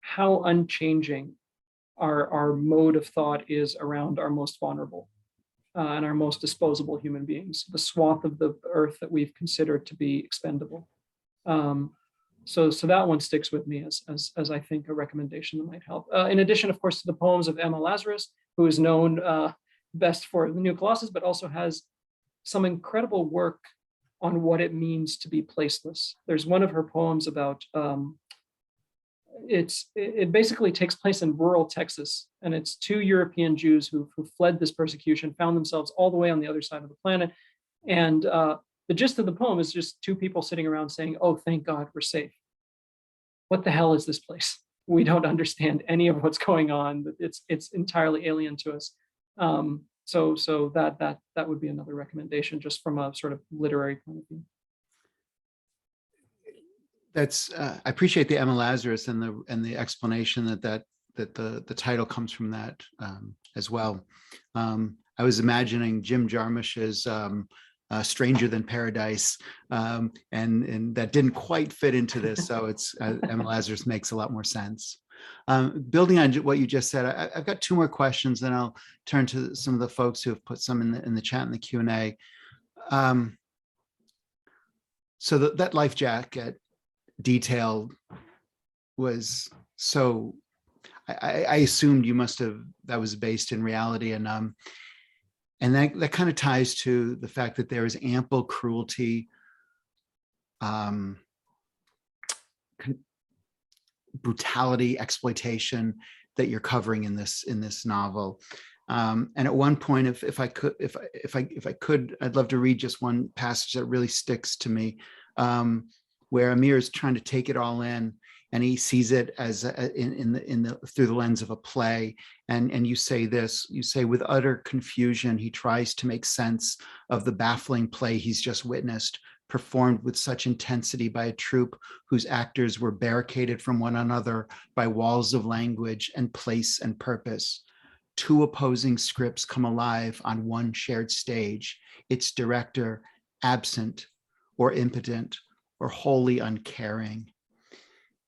how unchanging our mode of thought is around our most vulnerable and our most disposable human beings, the swath of the earth that we've considered to be expendable. So that one sticks with me as I think a recommendation that might help. In addition, of course, to the poems of Emma Lazarus, who is known best for the New Colossus, but also has some incredible work on what it means to be placeless. There's one of her poems about, it basically takes place in rural Texas, and it's two European Jews who fled this persecution, found themselves all the way on the other side of the planet. And the gist of the poem is just two people sitting around saying, oh, thank God we're safe. What the hell is this place? We don't understand any of what's going on. It's entirely alien to us. so that would be another recommendation, just from a sort of literary point of view. That's I appreciate the Emma Lazarus and the explanation that the title comes from that as well. I was imagining Jim Jarmusch's Stranger Than Paradise, and that didn't quite fit into this. So it's Emma Lazarus makes a lot more sense. Building on what you just said, I've got two more questions, then I'll turn to some of the folks who have put some in the chat and the Q&A. So that life jacket detail was so, I assumed you must have, that was based in reality, and that kind of ties to the fact that there is ample cruelty, brutality, exploitation that you're covering in this novel. And at one point, if I could, I'd love to read just one passage that really sticks to me, where Amir is trying to take it all in, and he sees it as through the lens of a play. And you say this, you say, with utter confusion, he tries to make sense of the baffling play he's just witnessed, performed with such intensity by a troupe whose actors were barricaded from one another by walls of language and place and purpose. Two opposing scripts come alive on one shared stage, its director absent or impotent or wholly uncaring.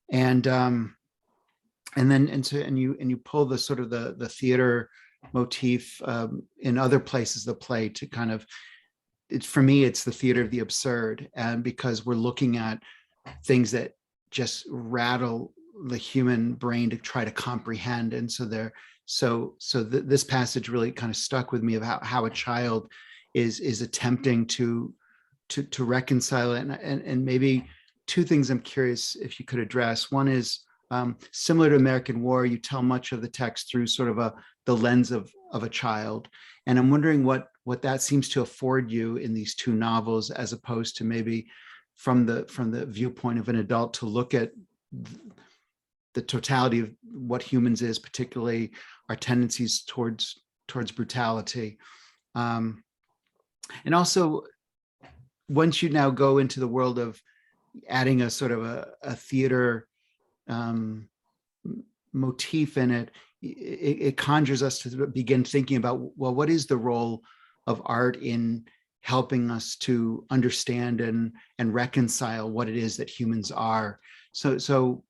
And you pull the sort of the theater motif in other places of the play to kind of, for me, it's the theater of the absurd, and because we're looking at things that just rattle the human brain to try to comprehend. And so this passage really kind of stuck with me of how a child is attempting to reconcile it. And maybe two things I'm curious if you could address. One is, similar to American War, you tell much of the text through sort of the lens of a child. And I'm wondering what that seems to afford you in these two novels, as opposed to maybe from the viewpoint of an adult, to look at the totality of what humans is, particularly our tendencies towards brutality. And also, once you now go into the world of adding a sort of a theater motif in it, it conjures us to begin thinking about, well, what is the role of art in helping us to understand and reconcile what it is that humans are? So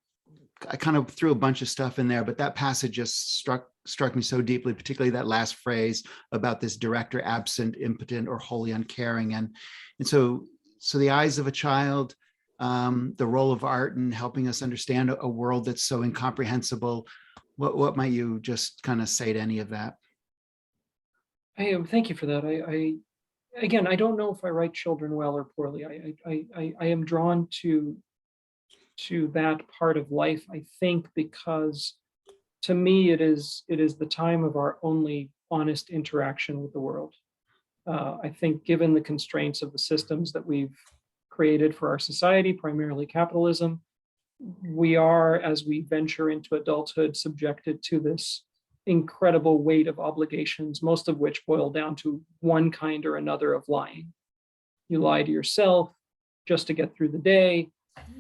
I kind of threw a bunch of stuff in there, but that passage just struck me so deeply, particularly that last phrase about this director absent, impotent, or wholly uncaring. And so the eyes of a child, the role of art in helping us understand a world that's so incomprehensible. What might you just kind of say to any of that? Thank you for that. Again, I don't know if I write children well or poorly. I am drawn to that part of life, I think, because to me it is the time of our only honest interaction with the world. I think, given the constraints of the systems that we've created for our society, primarily capitalism, we are, as we venture into adulthood, subjected to this incredible weight of obligations, most of which boil down to one kind or another of lying. You lie to yourself just to get through the day.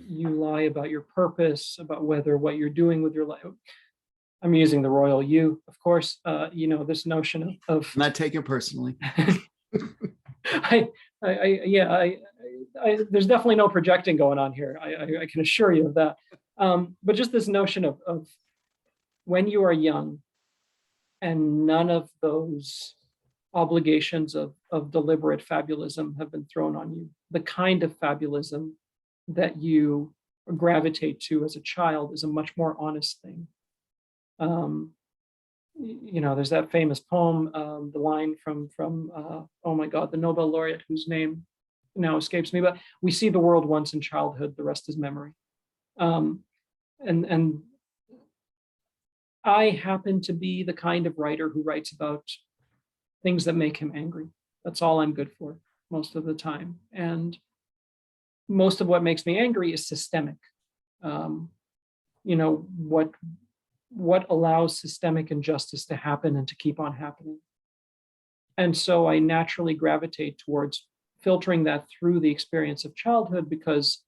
You lie about your purpose, about whether what you're doing with your life. I'm using the royal you, of course. This notion of I'm not taking it personally. There's definitely no projecting going on here. I can assure you of that. But just this notion of when you are young and none of those obligations of deliberate fabulism have been thrown on you, the kind of fabulism that you gravitate to as a child is a much more honest thing. There's that famous poem, the line from oh my God, the Nobel laureate whose name now escapes me, but we see the world once in childhood, the rest is memory. And I happen to be the kind of writer who writes about things that make him angry. That's all I'm good for most of the time. And most of what makes me angry is systemic. What allows systemic injustice to happen and to keep on happening. And so I naturally gravitate towards filtering that through the experience of childhood, because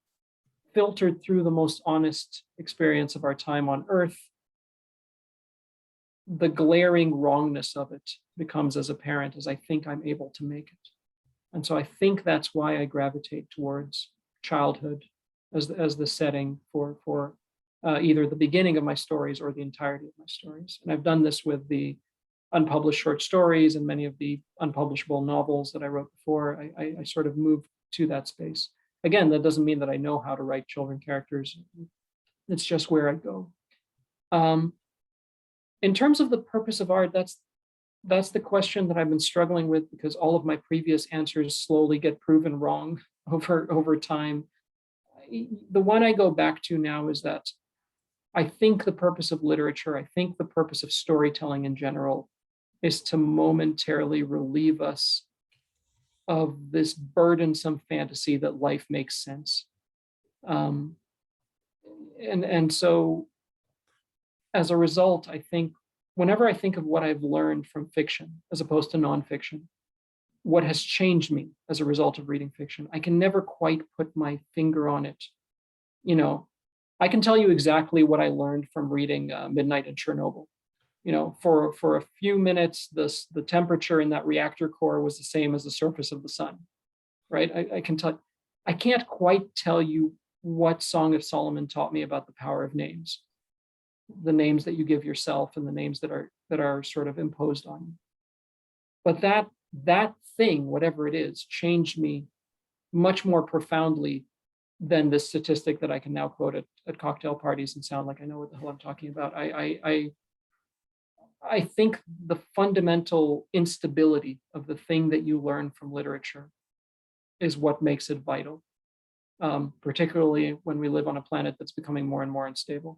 filtered through the most honest experience of our time on earth, the glaring wrongness of it becomes as apparent as I think I'm able to make it. And so I think that's why I gravitate towards childhood as the setting for either the beginning of my stories or the entirety of my stories. And I've done this with the unpublished short stories and many of the unpublishable novels that I wrote before. I sort of moved to that space. Again, that doesn't mean that I know how to write children characters. It's just where I go. In terms of the purpose of art, that's the question that I've been struggling with, because all of my previous answers slowly get proven wrong over time. The one I go back to now is that I think the purpose of literature, I think the purpose of storytelling in general, is to momentarily relieve us of this burdensome fantasy that life makes sense. And so as a result, I think whenever I think of what I've learned from fiction as opposed to nonfiction, what has changed me as a result of reading fiction, I can never quite put my finger on it. You know, I can tell you exactly what I learned from reading Midnight in Chernobyl. You know, for a few minutes, the temperature in that reactor core was the same as the surface of the sun, right? I can tell, I can't quite tell you what Song of Solomon taught me about the power of names, the names that you give yourself and the names that are sort of imposed on you. But that thing, whatever it is, changed me much more profoundly than this statistic that I can now quote at cocktail parties and sound like I know what the hell I'm talking about. I think the fundamental instability of the thing that you learn from literature is what makes it vital, particularly when we live on a planet that's becoming more and more unstable.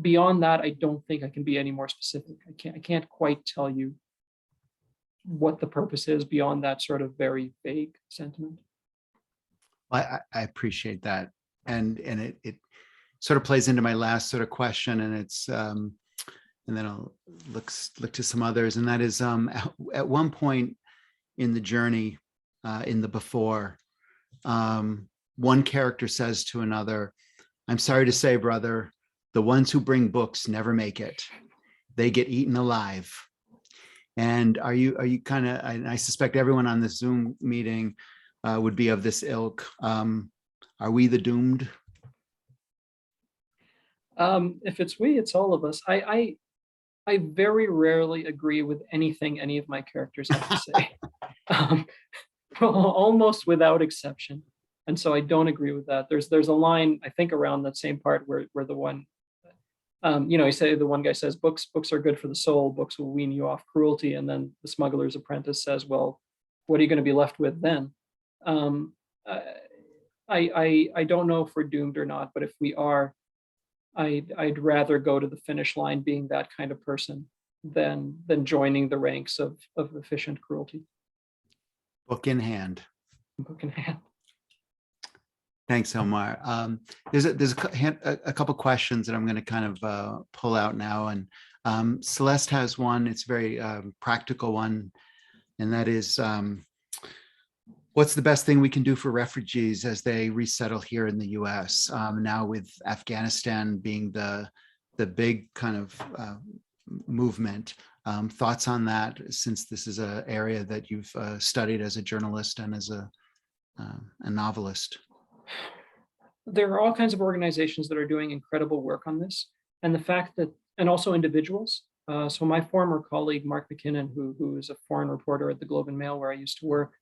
Beyond that, I don't think I can be any more specific. I can't quite tell you what the purpose is beyond that sort of very vague sentiment. I appreciate that. And it sort of plays into my last sort of question, and it's and then I'll look to some others. And that is at one point in the journey, in the before, one character says to another, "I'm sorry to say, brother, the ones who bring books never make it. They get eaten alive." And are you kind of, I suspect everyone on this Zoom meeting would be of this ilk. Are we the doomed? If it's we, it's all of us. I very rarely agree with anything any of my characters have to say, almost without exception. And so I don't agree with that. There's a line, I think, around that same part where the one, you say the one guy says, books are good for the soul, books will wean you off cruelty. And then the smuggler's apprentice says, well, what are you going to be left with then? I don't know if we're doomed or not, but if we are, I'd rather go to the finish line being that kind of person than joining the ranks of efficient cruelty. Book in hand. Book in hand. Thanks, Omar. There's a couple questions that I'm going to kind of pull out now, and Celeste has one. It's a very practical one, and that is, what's the best thing we can do for refugees as they resettle here in the U.S. Now with Afghanistan being the big kind of movement? Thoughts on that, since this is an area that you've studied as a journalist and as a novelist? There are all kinds of organizations that are doing incredible work on this, and the fact that, and also individuals. So my former colleague, Mark McKinnon, who is a foreign reporter at the Globe and Mail, where I used to work,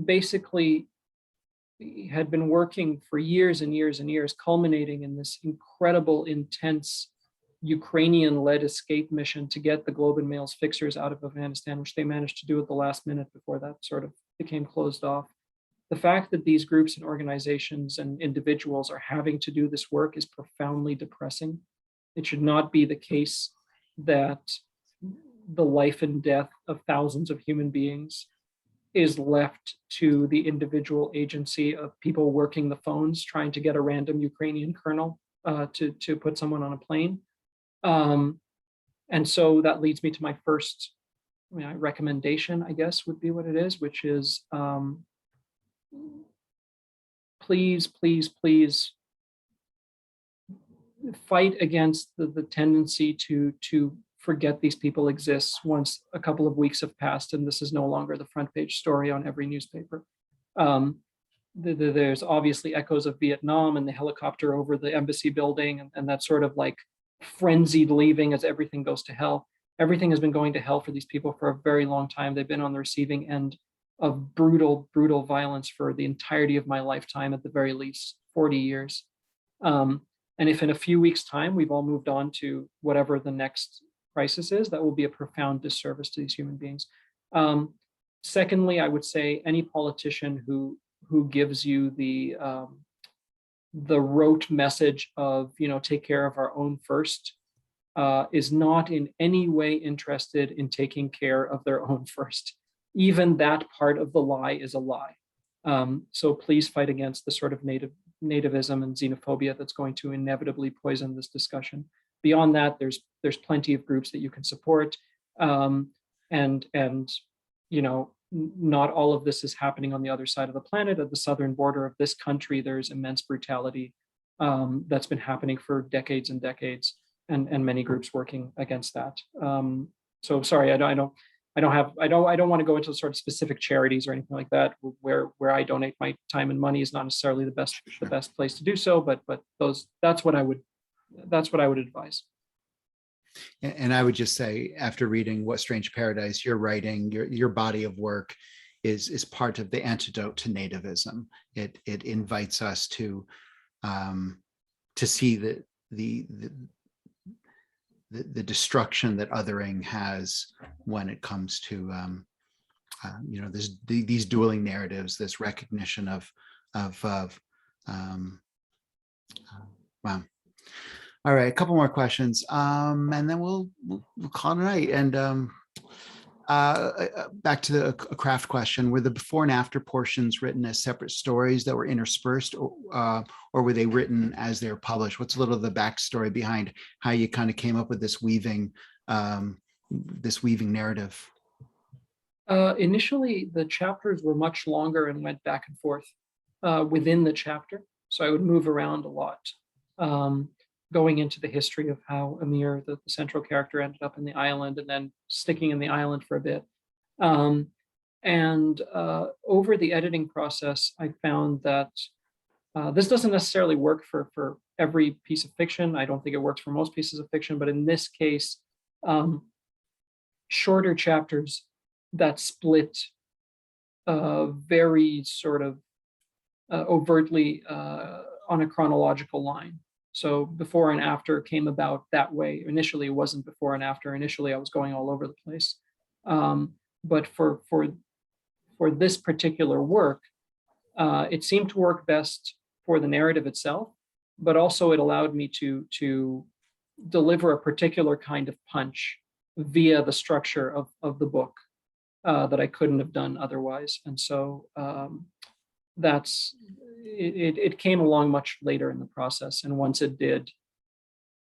basically had been working for years and years and years, culminating in this incredible, intense Ukrainian-led escape mission to get the Globe and Mail's fixers out of Afghanistan, which they managed to do at the last minute before that sort of became closed off. The fact that these groups and organizations and individuals are having to do this work is profoundly depressing. It should not be the case that the life and death of thousands of human beings is left to the individual agency of people working the phones, trying to get a random Ukrainian colonel to put someone on a plane. And so that leads me to my first recommendation, I guess, would be what it is, which is please, please, please fight against the tendency to forget these people exist once a couple of weeks have passed and this is no longer the front page story on every newspaper. There's obviously echoes of Vietnam and the helicopter over the embassy building and that sort of like frenzied leaving as everything goes to hell. Everything has been going to hell for these people for a very long time. They've been on the receiving end of brutal, brutal violence for the entirety of my lifetime, at the very least, 40 years. And if in a few weeks' time, we've all moved on to whatever the next crisis is, that will be a profound disservice to these human beings. Secondly, I would say any politician who gives you the rote message of, take care of our own first, is not in any way interested in taking care of their own first. Even that part of the lie is a lie. So please fight against the sort of nativism and xenophobia that's going to inevitably poison this discussion. Beyond that, there's plenty of groups that you can support, and not all of this is happening on the other side of the planet. At the southern border of this country, there's immense brutality that's been happening for decades and decades, and many groups working against that. So sorry, I don't want to go into sort of specific charities or anything like that. Where I donate my time and money is not necessarily the best place to do so, but that's what I would advise. And I would just say, after reading What Strange Paradise, your writing, your body of work is part of the antidote to nativism. It invites us to see the destruction that othering has when it comes to these dueling narratives, this recognition of wow. All right, a couple more questions, and then we'll call it a night. And back to the craft question: were the before and after portions written as separate stories that were interspersed, or were they written as they were published? What's a little of the backstory behind how you kind of came up with this weaving narrative? Initially, the chapters were much longer and went back and forth within the chapter, so I would move around a lot. Going into the history of how Amir, the central character, ended up in the island and then sticking in the island for a bit. And over the editing process, I found that this doesn't necessarily work for every piece of fiction. I don't think it works for most pieces of fiction, but in this case, shorter chapters that split very sort of overtly on a chronological line. So before and after came about that way. Initially, it wasn't before and after. Initially, I was going all over the place. But for this particular work, it seemed to work best for the narrative itself, but also it allowed me to deliver a particular kind of punch via the structure of the book that I couldn't have done otherwise. And so it came along much later in the process. And once it did,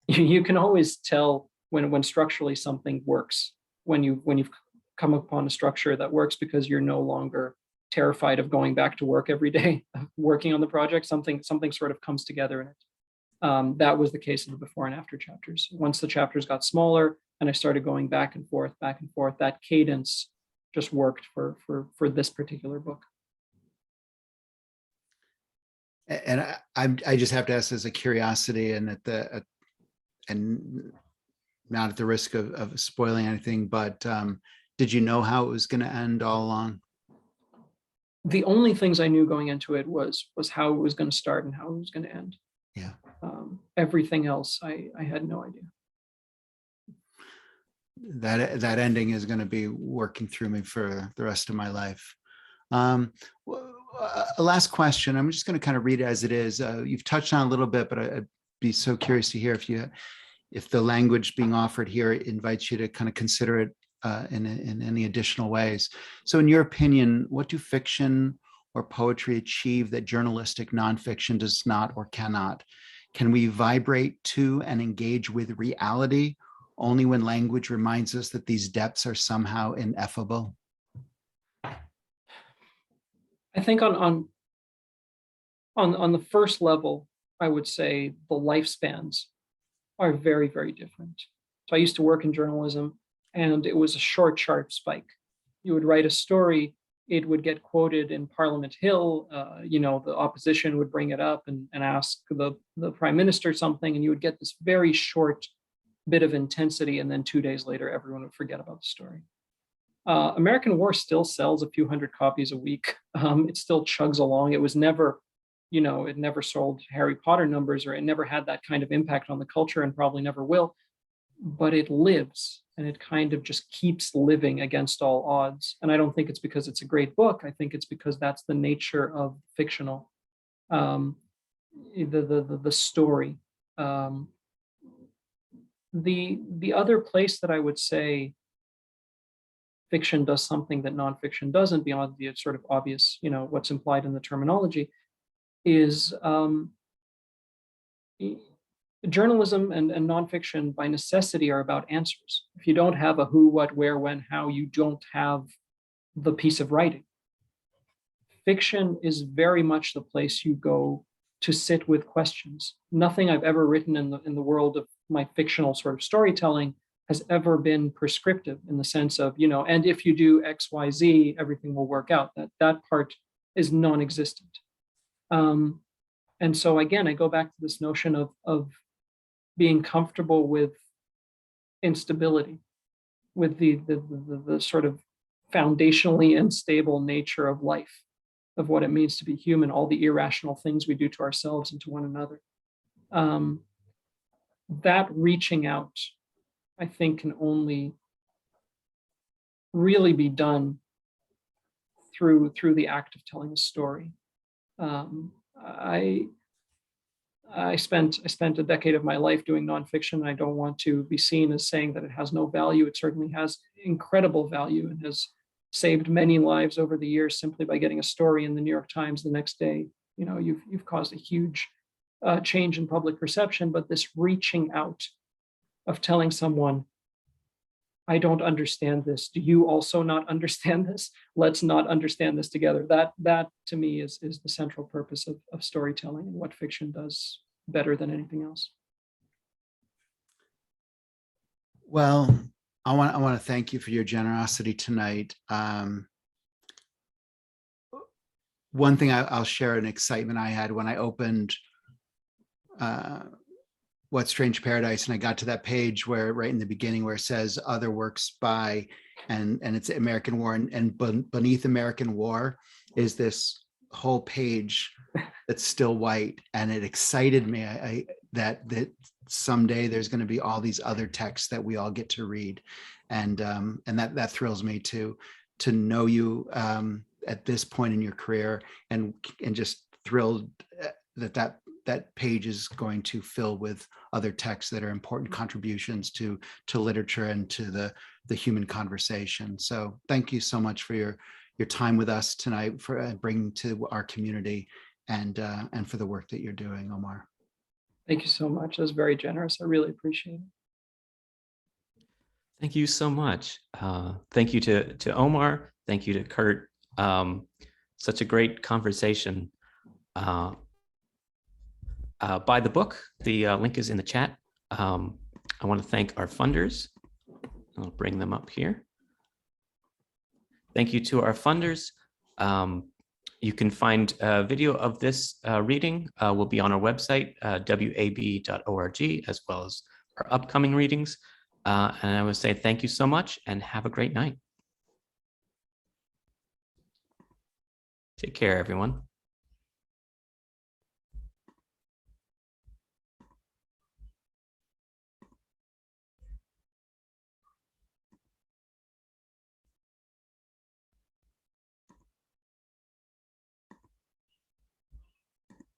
you can always tell when structurally something works, when you've come upon a structure that works, because you're no longer terrified of going back to work every day, working on the project. Something sort of comes together in it. That was the case in the before and after chapters. Once the chapters got smaller and I started going back and forth, that cadence just worked for this particular book. And I just have to ask, as a curiosity, and and not at the risk of spoiling anything, but did you know how it was going to end all along? The only things I knew going into it was how it was going to start and how it was going to end. Yeah. Everything else, I had no idea. That ending is going to be working through me for the rest of my life. A last question. I'm just going to kind of read it as it is. You've touched on a little bit, but I'd be so curious to hear if the language being offered here invites you to kind of consider it in any additional ways. So in your opinion, what do fiction or poetry achieve that journalistic nonfiction does not or cannot? Can we vibrate to and engage with reality, only when language reminds us that these depths are somehow ineffable? I think on the first level, I would say the lifespans are very, very different. So I used to work in journalism, and it was a short, sharp spike. You would write a story, it would get quoted in Parliament Hill. The opposition would bring it up and ask the prime minister something, and you would get this very short bit of intensity, and then 2 days later, everyone would forget about the story. American War still sells a few hundred copies a week. It still chugs along. It was never, it never sold Harry Potter numbers, or it never had that kind of impact on the culture, and probably never will. But it lives, and it kind of just keeps living against all odds. And I don't think it's because it's a great book. I think it's because that's the nature of fictional, the story. The other place that I would say fiction does something that nonfiction doesn't, beyond the sort of obvious, what's implied in the terminology, is journalism and nonfiction by necessity are about answers. If you don't have a who, what, where, when, how, you don't have the piece of writing. Fiction is very much the place you go to sit with questions. Nothing I've ever written in the world of my fictional sort of storytelling has ever been prescriptive, in the sense of, and if you do X, Y, Z, everything will work out. That part is non-existent. And so again, I go back to this notion of being comfortable with instability, with the sort of foundationally unstable nature of life, of what it means to be human, all the irrational things we do to ourselves and to one another. That reaching out, I think, can only really be done through the act of telling a story. I spent a decade of my life doing nonfiction, and I don't want to be seen as saying that it has no value. It certainly has incredible value, and has saved many lives over the years simply by getting a story in the New York Times the next day. You've caused a huge change in public perception. But this reaching out of telling someone, I don't understand this. Do you also not understand this? Let's not understand this together. That to me is the central purpose of storytelling, and what fiction does better than anything else. Well, I want to thank you for your generosity tonight. One thing I'll share, an excitement I had when I opened What Strange Paradise, and I got to that page where, right in the beginning, where it says other works by, and it's American War, and beneath American War is this whole page that's still white, and it excited me that someday there's going to be all these other texts that we all get to read, and that thrills me to know you at this point in your career, and just thrilled that page is going to fill with other texts that are important contributions to literature and to the human conversation. So thank you so much for your time with us tonight, for bringing to our community, and for the work that you're doing, Omar. Thank you so much. That was very generous. I really appreciate it. Thank you so much. Thank you to Omar. Thank you to Kurt. Such a great conversation. Buy the book. The link is in the chat. I want to thank our funders. I'll bring them up here. Thank you to our funders. You can find a video of this reading will be on our website, wab.org, as well as our upcoming readings. And I would say thank you so much, and have a great night. Take care, everyone.